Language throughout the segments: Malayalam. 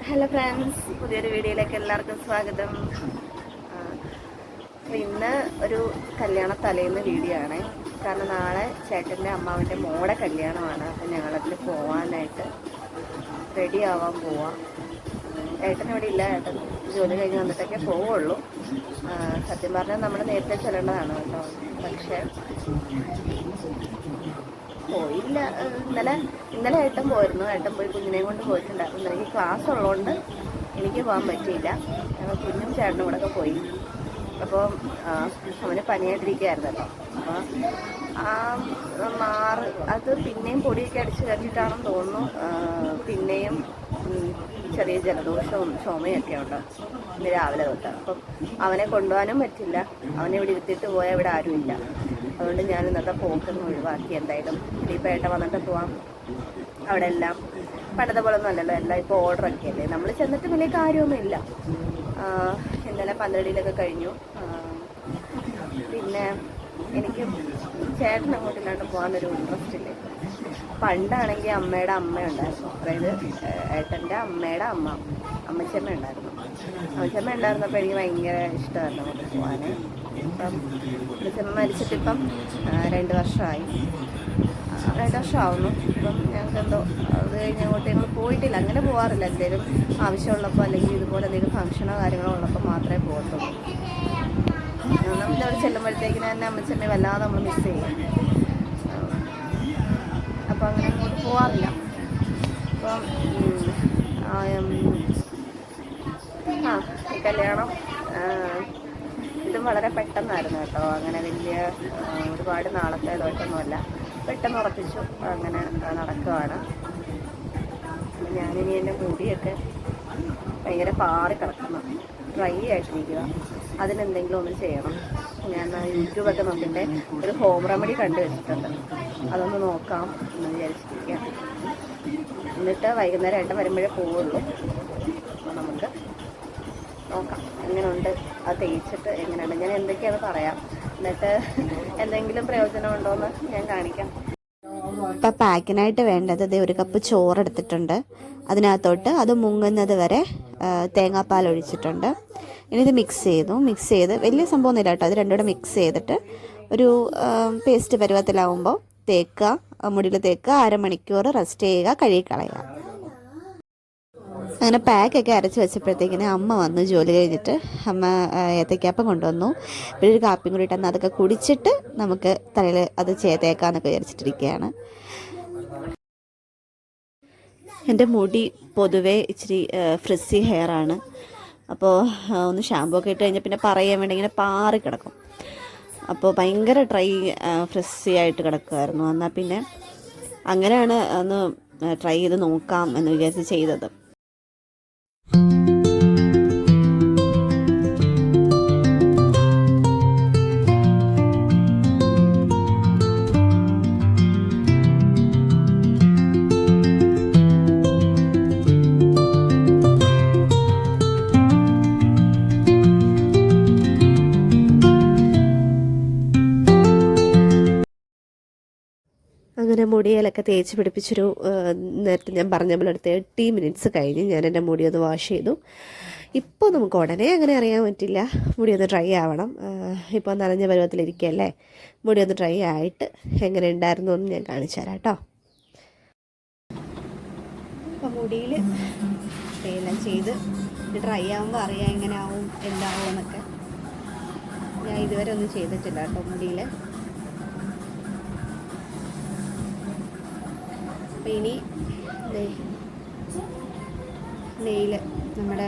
ഹലോ ഫ്രണ്ട്സ്, പുതിയൊരു വീഡിയോയിലേക്ക് എല്ലാവർക്കും സ്വാഗതം. ഇന്ന് ഒരു കല്യാണ തലേന്ന് വീഡിയോ ആണ്. കാരണം നാളെ ചേട്ടൻ്റെ അമ്മാവിൻ്റെ മോടെ കല്യാണമാണ്. അപ്പം ഞങ്ങളതിൽ പോവാനായിട്ട് റെഡി ആവാൻ പോവാം. ഏട്ടൻ ഇവിടെ ഇല്ല, ഏട്ടൻ ജോലി കഴിഞ്ഞ് വന്നിട്ടൊക്കെ പോവുള്ളൂ. സത്യം പറഞ്ഞാൽ നമ്മൾ നേരത്തെ ചെല്ലേണ്ടതാണ് കേട്ടോ. പക്ഷേ പോയില്ല. ഇന്നലെ ഏട്ടൻ പോയിരുന്നു. ഏട്ടൻ പോയി കുഞ്ഞിനെയും കൊണ്ട് പോയിട്ടുണ്ടായിരുന്നു. എനിക്ക് ക്ലാസ് ഉള്ളതുകൊണ്ട് എനിക്ക് പോകാൻ പറ്റിയില്ല. ഞങ്ങൾ കുഞ്ഞും ചേട്ടനും കൂടെ ഒക്കെ പോയി. അപ്പോൾ അവന് പനിയായിട്ടിരിക്കുകയായിരുന്നല്ലോ. അപ്പോൾ അത് പിന്നെയും പൊടിയൊക്കെ അടിച്ച് കയറ്റിയിട്ടാണെന്ന് തോന്നുന്നു. പിന്നെയും ചെറിയ ജലദോഷവും ചുമയൊക്കെ ഉണ്ട് ഇന്ന് രാവിലെ തൊട്ട്. അപ്പം അവനെ കൊണ്ടുപോകാനും പറ്റില്ല. അവനെ ഇവിടെ ഇരുത്തിയിട്ട് പോയാൽ ഇവിടെ ആരുമില്ല. അതുകൊണ്ട് ഞാൻ ഇന്നത്തെ പോക്കൊന്നും ഒഴിവാക്കി. എന്തായാലും ഇനിയിപ്പോൾ ഏട്ടൻ വന്നിട്ട് പോവാം. അവിടെ എല്ലാം പണ്ടത്തെ പോലെ ഒന്നും അല്ലല്ലോ, എല്ലാം ഇപ്പോൾ ഓർഡറൊക്കെ അല്ലേ. നമ്മൾ ചെന്നിട്ട് വലിയ കാര്യമൊന്നുമില്ല. ഇന്നലെ 12 കഴിഞ്ഞു. പിന്നെ എനിക്ക് ചേട്ടൻ അങ്ങോട്ടില്ലാണ്ട് പോകാനൊരു ഇൻട്രസ്റ്റ് ഇല്ല. പണ്ടാണെങ്കിൽ അമ്മയുടെ അമ്മയുണ്ടായിരുന്നു, അതായത് ഏട്ടൻ്റെ അമ്മയുടെ അമ്മച്ചമ്മ ഉണ്ടായിരുന്നു. അമ്മച്ചമ്മ ഉണ്ടായിരുന്നപ്പോൾ എനിക്ക് ഭയങ്കര ഇഷ്ടമായിരുന്നു അങ്ങോട്ട് പോകാൻ. ഇപ്പം അമ്മച്ചമ്മ മരിച്ചിട്ടിപ്പം 2 വർഷമായി. 2 വർഷമാവുന്നു. ഇപ്പം ഞങ്ങൾക്ക് എന്തോ അത് കഴിഞ്ഞ് അങ്ങോട്ട് ഞങ്ങൾ പോയിട്ടില്ല. അങ്ങനെ പോകാറില്ല. എന്തെങ്കിലും ആവശ്യമുള്ളപ്പോൾ അല്ലെങ്കിൽ ഇതുപോലെ എന്തെങ്കിലും ഫംഗ്ഷനോ കാര്യങ്ങളോ ഉള്ളപ്പോൾ മാത്രമേ പോകത്തുള്ളൂ. നമ്മളവിടെ ചെല്ലുമ്പോഴത്തേക്കിന് തന്നെ അമ്മച്ചമ്മയെ വല്ലാതെ നമ്മൾ മിസ് ചെയ്യും. അപ്പോൾ അങ്ങനെ അങ്ങോട്ട് പോകാറില്ല. അപ്പം ഈ കല്യാണം ഇതും വളരെ പെട്ടെന്നായിരുന്നു കേട്ടോ. അങ്ങനെ വലിയ ഒരുപാട് നാളത്തേതായിട്ടൊന്നുമല്ല, പെട്ടെന്ന് ഉറപ്പിച്ചു. അങ്ങനെ നടക്കുകയാണ്. ഞാനിനി എൻ്റെ മുടിയൊക്കെ ഭയങ്കര പാറി കിടക്കുന്നു, ഡ്രൈ ആയിട്ടിരിക്കുക. അതിനെന്തെങ്കിലും ഒന്ന് ചെയ്യണം. ഞാൻ യൂട്യൂബൊക്കെ നോക്കിയിട്ട് ഒരു ഹോം റെമഡി കണ്ടുവച്ചിട്ടുണ്ട്. അതൊന്ന് നോക്കാം എന്ന് വിചാരിച്ചിരിക്കുക. എന്നിട്ട് വൈകുന്നേരം ഏട്ടൻ വരുമ്പോഴേ പോവുള്ളൂ. അപ്പോൾ നമുക്ക് നോക്കാം എങ്ങനെയുണ്ട്. അത് തേച്ചിട്ട് എങ്ങനെയുണ്ട്, ഞാൻ എന്തൊക്കെയാണെന്ന് പറയാം. എന്നിട്ട് എന്തെങ്കിലും പ്രയോജനമുണ്ടോയെന്ന് ഞാൻ കാണിക്കാം. ഇപ്പം പാക്കിനായിട്ട് വേണ്ടത് 1 കപ്പ് ചോറ് എടുത്തിട്ടുണ്ട്. അതിനകത്തോട്ട് അത് മുങ്ങുന്നത് വരെ തേങ്ങാപ്പാൽ ഒഴിച്ചിട്ടുണ്ട്. ഇനി ഇത് മിക്സ് ചെയ്ത് വലിയ സംഭവമൊന്നുമില്ല കേട്ടോ. അത് രണ്ടും കൂടെ മിക്സ് ചെയ്തിട്ട് ഒരു പേസ്റ്റ് പരുവത്തിലാവുമ്പോൾ മുടിയിൽ തേക്കുക. 1/2 മണിക്കൂർ റെസ്റ്റ് ചെയ്യുക, കഴുകിക്കളയുക. അങ്ങനെ പാക്കൊക്കെ അരച്ച് വെച്ചപ്പോഴത്തേക്കിന് അമ്മ വന്നു. ജോലി കഴിഞ്ഞിട്ട് അമ്മ ഏത്തയ്ക്കാപ്പം കൊണ്ടുവന്നു. പിന്നെ ഒരു കാപ്പിയും കൂടി ഇട്ടെന്നാൽ അതൊക്കെ കുടിച്ചിട്ട് നമുക്ക് തലയിൽ അത് തേക്കാമെന്നൊക്കെ വിചാരിച്ചിട്ടിരിക്കുകയാണ്. എൻ്റെ മുടി പൊതുവേ ഇച്ചിരി ഫ്രിസി ഹെയറാണ്. അപ്പോൾ ഒന്ന് ഷാമ്പൂ ഒക്കെ ഇട്ട് കഴിഞ്ഞാൽ പിന്നെ പറയാൻ വേണ്ടി ഇങ്ങനെ പാറി കിടക്കും. അപ്പോൾ ഭയങ്കര ഫ്രിസി ആയിട്ട് കിടക്കുമായിരുന്നു. എന്നാൽ പിന്നെ അങ്ങനെയാണ് ഒന്ന് ട്രൈ ചെയ്ത് നോക്കാം എന്ന് വിചാരിച്ച് ചെയ്തത്. അങ്ങനെ മുടിയിലൊക്കെ തേച്ച് പിടിപ്പിച്ചൊരു നേരത്തെ ഞാൻ പറഞ്ഞ പോലെ 30 മിനിറ്റ്സ് കഴിഞ്ഞ് ഞാൻ എൻ്റെ മുടി ഒന്ന് വാഷ് ചെയ്തു. ഇപ്പോൾ നമുക്ക് ഉടനെ അങ്ങനെ അറിയാൻ പറ്റില്ല, മുടി ഒന്ന് ഡ്രൈ ആവണം. ഇപ്പോൾ നനഞ്ഞ പരുവത്തിലിരിക്കുകയല്ലേ. മുടി ഒന്ന് ഡ്രൈ ആയിട്ട് എങ്ങനെ ഉണ്ടായിരുന്നു എന്ന് ഞാൻ കാണിച്ചു തരാം കേട്ടോ. അപ്പോൾ മുടിയിൽ എല്ലാം ചെയ്ത് ഡ്രൈ ആകുമ്പോൾ അറിയാം എങ്ങനെ ആവും എന്താവും എന്നൊക്കെ. ഞാൻ ഇതുവരെ ഒന്നും ചെയ്തിട്ടില്ല കേട്ടോ മുടിയിൽ. അപ്പോൾ ഇനി നമ്മുടെ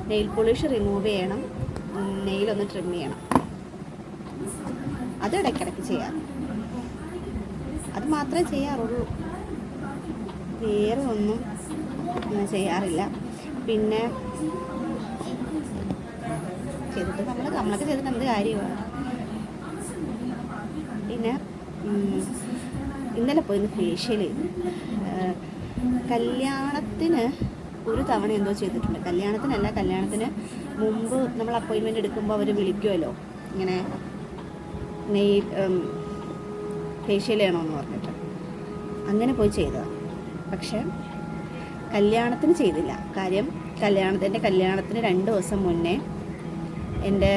നെയിൽ പോളിഷ് റിമൂവ് ചെയ്യണം, നെയിലൊന്ന് ട്രിം ചെയ്യണം. അത് ഇടയ്ക്കിടയ്ക്ക് ചെയ്യാം, അത് മാത്രമേ ചെയ്യാറുള്ളൂ. വേറെ ഒന്നും ചെയ്യാറില്ല. പിന്നെ ചെയ്തിട്ട് നമ്മളൊക്കെ ചെയ്തിട്ട് എന്ത് കാര്യമാണ്. പിന്നെ ഇന്നലെ പോയി ഫേഷ്യൽ ചെയ്തു. കല്യാണത്തിന് ഒരു തവണ എന്തോ ചെയ്തിട്ടുണ്ട്. കല്യാണത്തിന് മുമ്പ് നമ്മൾ അപ്പോയിൻമെൻറ്റ് എടുക്കുമ്പോൾ അവർ വിളിക്കുമല്ലോ, ഇങ്ങനെ ഫേഷ്യൽ ചെയ്യണമെന്ന് പറഞ്ഞിട്ട്. അങ്ങനെ പോയി ചെയ്തതാണ്. പക്ഷേ കല്യാണത്തിന് ചെയ്തില്ല. കാര്യം കല്യാണത്തിന് 2 ദിവസം മുന്നേ എൻ്റെ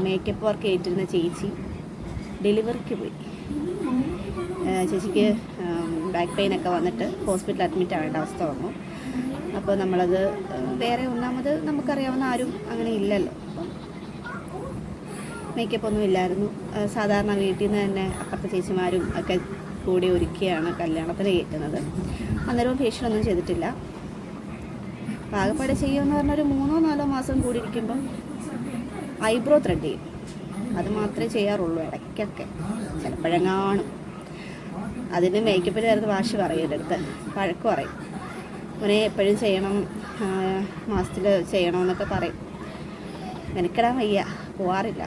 മേക്കപ്പ് വർക്ക് ഏറ്റിരുന്ന ചേച്ചി ഡെലിവറിക്ക് പോയി. ചേച്ചിക്ക് ബാക്ക് പെയിനൊക്കെ വന്നിട്ട് ഹോസ്പിറ്റലിൽ അഡ്മിറ്റ് ആവേണ്ട അവസ്ഥ വന്നു. അപ്പോൾ നമ്മളത് വേറെ ഒന്നാമത് നമുക്കറിയാവുന്ന ആരും അങ്ങനെ ഇല്ലല്ലോ. അപ്പം മേക്കപ്പ് ഒന്നും ഇല്ലായിരുന്നു. സാധാരണ വീട്ടിൽ നിന്ന് തന്നെ അപ്പുറത്തെ ചേച്ചിമാരും ഒക്കെ കൂടി ഒരുക്കിയാണ് കല്യാണത്തിന് കയറ്റുന്നത്. അന്നേരവും ഫേഷ്യലൊന്നും ചെയ്തിട്ടില്ല. പാകപ്പാടെ ചെയ്യുമെന്ന് പറഞ്ഞൊരു 3-4 മാസം കൂടി ഇരിക്കുമ്പം ഐബ്രോ ത്രെഡ് ചെയ്യും. അത് മാത്രമേ ചെയ്യാറുള്ളൂ ഇടയ്ക്കൊക്കെ, ചിലപ്പോഴെങ്ങാണും. അതിന് മേക്കപ്പിന് നേരത്തെ വാശി പറയും, എൻ്റെ അടുത്ത് വഴക്ക് പറയും. മോനെ എപ്പോഴും ചെയ്യണം, മാസത്തിൽ ചെയ്യണമെന്നൊക്കെ പറയും. മെനക്കെടാൻ വയ്യ, പോവാറില്ല.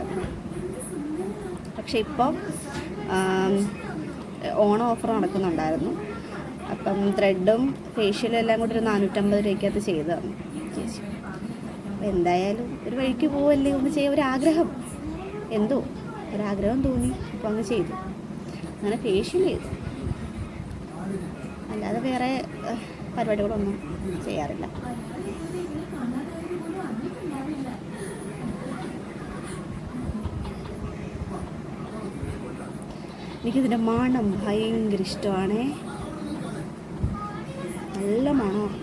പക്ഷെ ഇപ്പോൾ ഓണം ഓഫർ നടക്കുന്നുണ്ടായിരുന്നു. അപ്പം ത്രെഡും ഫേഷ്യലും എല്ലാം കൂടി ഒരു 450 രൂപയ്ക്കകത്ത് ചെയ്ത് തന്നു ചേച്ചി. അപ്പോൾ എന്തായാലും ഒരു വഴിക്ക് പോവല്ലേ, ഒന്ന് ചെയ്യാൻ ഒരാഗ്രഹം, എന്തോ ഒരാഗ്രഹം തോന്നി. അപ്പോൾ അങ്ങ് ചെയ്തു. അങ്ങനെ ഫേഷ്യൽ ചെയ്തു, അല്ലാതെ വേറെ പരിപാടികളൊന്നും ചെയ്യാറില്ല. എനിക്കിതിൻ്റെ മണം ഭയങ്കര ഇഷ്ടമാണ്. നല്ല മണമാണ്.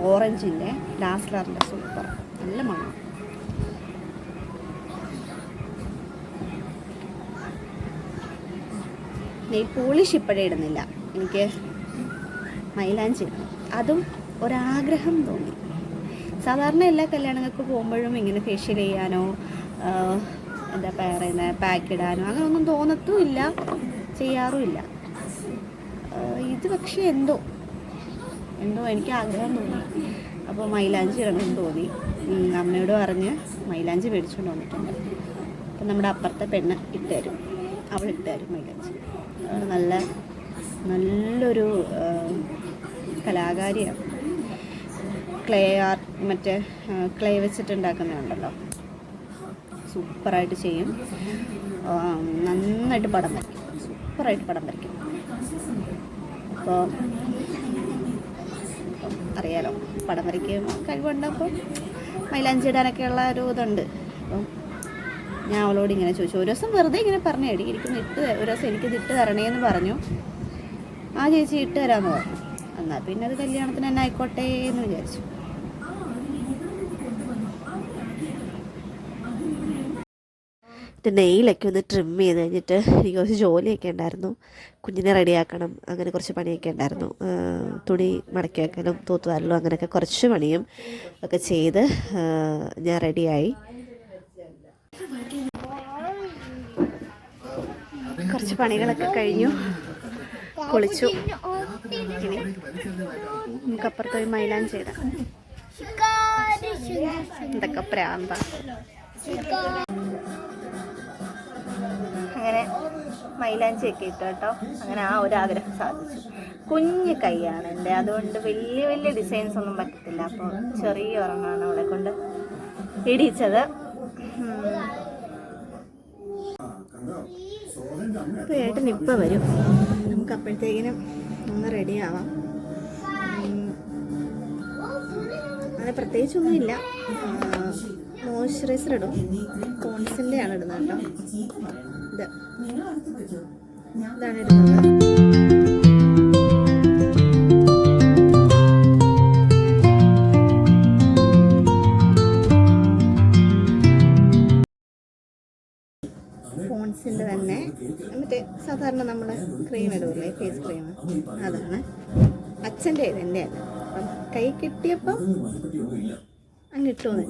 ഓറഞ്ചിൻ്റെ ഡാസ്ലറിൻ്റെ സൂപ്പർ, നല്ല മണം. നെയിൽ പോളിഷ് ഇപ്പോഴേ ഇടുന്നില്ല, എനിക്ക് മൈലാഞ്ചി ഇടണം. അതും ഒരാഗ്രഹം തോന്നി. സാധാരണ എല്ലാ കല്യാണങ്ങൾക്ക് പോകുമ്പോഴും ഇങ്ങനെ ഫേഷ്യൽ ചെയ്യാനോ എന്താ പറയുന്നത് പാക്ക് ഇടാനോ അങ്ങനെയൊന്നും തോന്നത്തുമില്ല, ചെയ്യാറുമില്ല. ഇത് പക്ഷേ എന്തോ എനിക്ക് ആഗ്രഹം തോന്നി. അപ്പോൾ മൈലാഞ്ചി ഇടണമെന്ന് തോന്നി. അമ്മയോട് പറഞ്ഞ് മൈലാഞ്ചി മേടിച്ചുകൊണ്ട് വന്നിട്ടുണ്ട്. അപ്പം നമ്മുടെ അപ്പുറത്തെ പെണ്ണ് ഇട്ടുതരും, അവൾ ഇട്ടുതരും മൈലാഞ്ചി. നല്ലൊരു കലാകാരിയാണ്. ക്ലേ ആർട്ട്, മറ്റേ ക്ലേ വെച്ചിട്ടുണ്ടാക്കുന്നതുണ്ടല്ലോ, സൂപ്പറായിട്ട് ചെയ്യും. നന്നായിട്ട് പടം വരയ്ക്കും, സൂപ്പറായിട്ട് പടം വരയ്ക്കും. അപ്പോൾ അറിയാലോ, പടം വരയ്ക്കും കഴിവുണ്ടപ്പോൾ മൈലാഞ്ചി ഇടാനൊക്കെയുള്ള ഒരു ഇതുണ്ട്. അപ്പം ഞാൻ അവളോട് ഇങ്ങനെ ചോദിച്ചു. ഒരു ദിവസം വെറുതെ ഇങ്ങനെ പറഞ്ഞു, എനിക്കൊന്ന് ഒരു ദിവസം എനിക്കിത് ഇട്ട് തരണേന്ന് പറഞ്ഞു. ആ ചേച്ചി ഇട്ട് തരാമെന്ന് പറഞ്ഞു. എന്നാൽ പിന്നെ അത് കല്യാണത്തിന് തന്നെ ആയിക്കോട്ടെ എന്ന് വിചാരിച്ചു. നെയിലൊക്കെ ഒന്ന് ട്രിം ചെയ്ത് കഴിഞ്ഞിട്ട് എനിക്ക് കുറച്ച് ജോലിയൊക്കെ ഉണ്ടായിരുന്നു. കുഞ്ഞിനെ റെഡിയാക്കണം, അങ്ങനെ കുറച്ച് പണിയൊക്കെ ഉണ്ടായിരുന്നു. തുണി മടക്കി വെക്കലും തൂത്തുവാരലും അങ്ങനെയൊക്കെ കുറച്ച് പണിയും ഒക്കെ ചെയ്ത് ഞാൻ റെഡിയായി. കുറച്ച് പണികളൊക്കെ കഴിഞ്ഞു, കുളിച്ചു. ഇനി നമുക്കപ്പുറത്ത് പോയി മൈലാഞ്ചി ഇടാം. എന്തൊക്കെ പ്രാന്ത. അങ്ങനെ മൈലാഞ്ചിയൊക്കെ ഇട്ടു കേട്ടോ. അങ്ങനെ ആ ഒരു ആഗ്രഹം സാധിച്ചു. കുഞ്ഞു കൈയാണ് എൻ്റെ, അതുകൊണ്ട് വലിയ ഡിസൈൻസ് ഒന്നും പറ്റത്തില്ല. അപ്പോൾ ചെറിയ ഒരെണ്ണമാണ് അവളെ കൊണ്ട് ഇടിച്ചത്. അപ്പോൾ ഏട്ടൻ ഇപ്പം വരും, നമുക്ക് അപ്പോഴത്തേക്കിനും ഒന്ന് റെഡി ആവാം. അങ്ങനെ പ്രത്യേകിച്ചൊന്നുമില്ല. മോയ്സ്ചറൈസർ ഇടും, പോൺസിൻ്റെ ആണ് ഇടുന്നത് കേട്ടോ. ഇതാണ് ഇടുന്നത്. പോൺസിൻ്റെ തന്നെ മറ്റേ സാധാരണ നമ്മൾ ക്രീം ഇടുമല്ലേ, ഫേസ് ക്രീം, അതാണ്. അച്ഛൻ്റെ എൻ്റെ അല്ല. അപ്പം കൈ കിട്ടിയപ്പം അങ്ങിട്ടോന്ന്.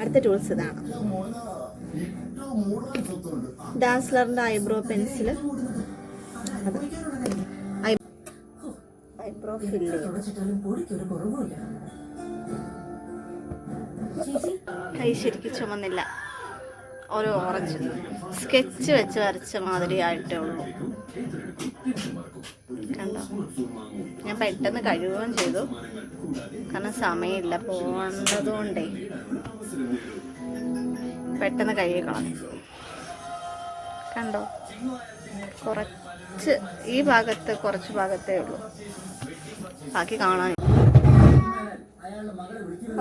അടുത്ത ടൂൾസ് ഇതാണ്. ഡാസ്ലറിൻ്റെ ഐബ്രോ പെൻസിൽ, അത് ഐബ്രോ ഫില്ല് ചെയ്യും. കൈ ശരിക്കും ചുമന്നില്ല, ഒരു ഓറഞ്ച് സ്കെച്ച് വെച്ച് വരച്ച മാതിരി ആയിട്ടേ ഉള്ളൂ. കണ്ടോ, ഞാൻ പെട്ടെന്ന് കഴുകുകയും ചെയ്തു, കാരണം സമയമില്ല പോകേണ്ടതുകൊണ്ടേ. പെട്ടെന്ന് കഴുകി കളഞ്ഞു. കണ്ടോ, കുറച്ച് ഈ ഭാഗത്ത് കുറച്ച് ഭാഗത്തേ ഉള്ളൂ, ബാക്കി കാണാൻ.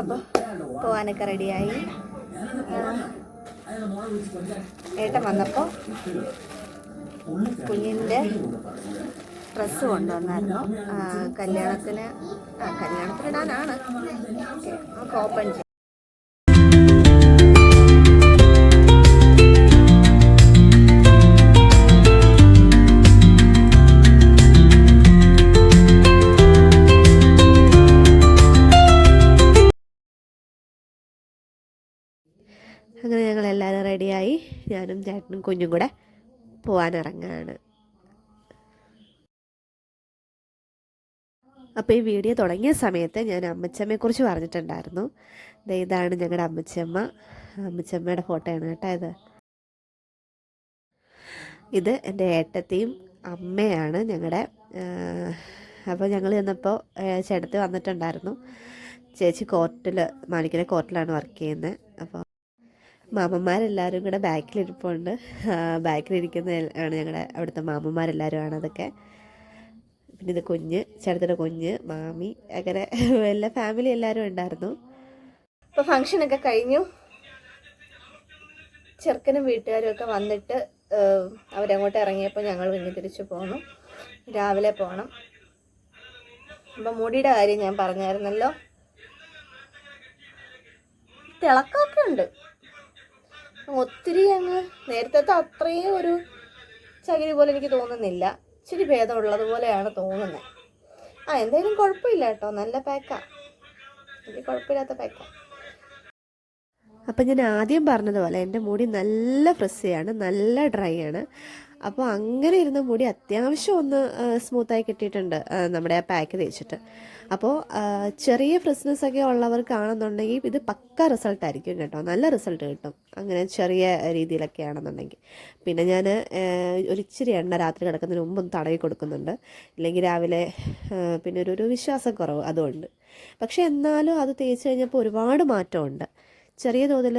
അപ്പോൾ പോകാനൊക്കെ റെഡിയായി. ഏട്ടൻ വന്നപ്പോൾ കുഞ്ഞിൻ്റെ ഡ്രസ്സ് കൊണ്ടുവന്നായിരുന്നു. കല്യാണത്തിനിടാനാണ്. നമുക്ക് ഓപ്പൺ ചെയ്യാം. അങ്ങനെ ഞങ്ങൾ എല്ലാവരും റെഡിയായി. ഞാനും ചേട്ടനും കുഞ്ഞും കൂടെ പോകാനിറങ്ങാണ്. അപ്പോൾ ഈ വീഡിയോ തുടങ്ങിയ സമയത്ത് ഞാൻ അമ്മച്ചമ്മയെക്കുറിച്ച് പറഞ്ഞിട്ടുണ്ടായിരുന്നു. ഇതാണ് ഞങ്ങളുടെ അമ്മച്ചമ്മയുടെ ഫോട്ടോയാണ് കേട്ടോ. ഇത് എൻ്റെ ഏട്ടത്തിയും അമ്മയാണ് ഞങ്ങളുടെ. അപ്പോൾ ഞങ്ങൾ ചെന്നപ്പോൾ ചേട്ടത്തി വന്നിട്ടുണ്ടായിരുന്നു. ചേച്ചി മാണിക്കര കോർട്ടിലാണ് വർക്ക് ചെയ്യുന്നത്. അപ്പോൾ മാമന്മാരെല്ലാവരും കൂടെ ബാക്കിലിരിപ്പുണ്ട്. ബാക്കിലിരിക്കുന്ന ആണ് ഞങ്ങളുടെ അവിടുത്തെ മാമന്മാരെല്ലാവരും ആണ് അതൊക്കെ. പിന്നെ ഇത് ചേട്ടത്തിൻ്റെ കുഞ്ഞ്, മാമി, അങ്ങനെ എല്ലാ ഫാമിലി എല്ലാവരും ഉണ്ടായിരുന്നു. അപ്പോൾ ഫങ്ഷനൊക്കെ കഴിഞ്ഞു. ചെറുക്കനും വീട്ടുകാരും ഒക്കെ വന്നിട്ട് അവരങ്ങോട്ട് ഇറങ്ങിയപ്പോൾ ഞങ്ങൾ പിന്നെ തിരിച്ചു പോന്നു. രാവിലെ പോകണം. അപ്പം മുടിയുടെ കാര്യം ഞാൻ പറഞ്ഞായിരുന്നല്ലോ. തിളക്കമൊക്കെ ഉണ്ട്. ഒത്തിരി അങ്ങ് നേരത്തെ അത്രയും ഒരു ചകിരി പോലെ എനിക്ക് തോന്നുന്നില്ല. ഇച്ചിരി ഭേദമുള്ളത് പോലെയാണ് തോന്നുന്നത്. എന്തായാലും കുഴപ്പമില്ല കേട്ടോ, നല്ല പാക്കാണ്, വലിയ കുഴപ്പമില്ലാത്ത പാക്കാണ്. അപ്പം ഞാൻ ആദ്യം പറഞ്ഞതുപോലെ എൻ്റെ മുടി നല്ല ഫ്രിസ്സിയാണ്, നല്ല ഡ്രൈ ആണ്. അപ്പോൾ അങ്ങനെ ഇരുന്ന മുടി അത്യാവശ്യം ഒന്ന് സ്മൂത്തായി കിട്ടിയിട്ടുണ്ട് നമ്മുടെ ആ പാക്ക് തേച്ചിട്ട്. അപ്പോൾ ചെറിയ ഫ്രിസ്നെസ് ഒക്കെ ഉള്ളവർക്കാണെന്നുണ്ടെങ്കിൽ ഇത് പക്ക റിസൾട്ടായിരിക്കും കേട്ടോ, നല്ല റിസൾട്ട് കിട്ടും അങ്ങനെ ചെറിയ രീതിയിലൊക്കെ ആണെന്നുണ്ടെങ്കിൽ. പിന്നെ ഞാൻ ഒരിച്ചിരി എണ്ണ രാത്രി കിടക്കുന്നതിന് മുമ്പ് ഒന്ന് തടവി കൊടുക്കുന്നുണ്ട്, ഇല്ലെങ്കിൽ രാവിലെ പിന്നെ ഒരു വിശ്വാസക്കുറവ് അതുകൊണ്ട്. പക്ഷെ എന്നാലും അത് തേച്ച് കഴിഞ്ഞപ്പോൾ ഒരുപാട് മാറ്റമുണ്ട്. ചെറിയ തോതിൽ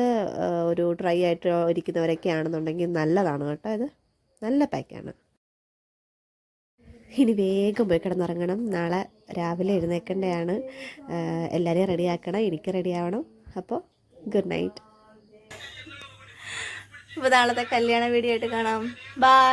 ഒരു ഡ്രൈ ആയിട്ട് ഇരിക്കുന്നവരൊക്കെ ആണെന്നുണ്ടെങ്കിൽ നല്ലതാണ് കേട്ടോ. ഇത് നല്ല പാക്കാണ്. ഇനി വേഗം പോയി കിടന്നുറങ്ങണം. നാളെ രാവിലെ എഴുന്നേൽക്കേണ്ടതാണ്. എല്ലാവരെയും റെഡിയാക്കണം, എനിക്ക് റെഡിയാവണം. അപ്പോൾ ഗുഡ് നൈറ്റ്. അപ്പോൾ നാളത്തെ കല്യാണ വീഡിയോ ആയിട്ട് കാണാം. ബൈ.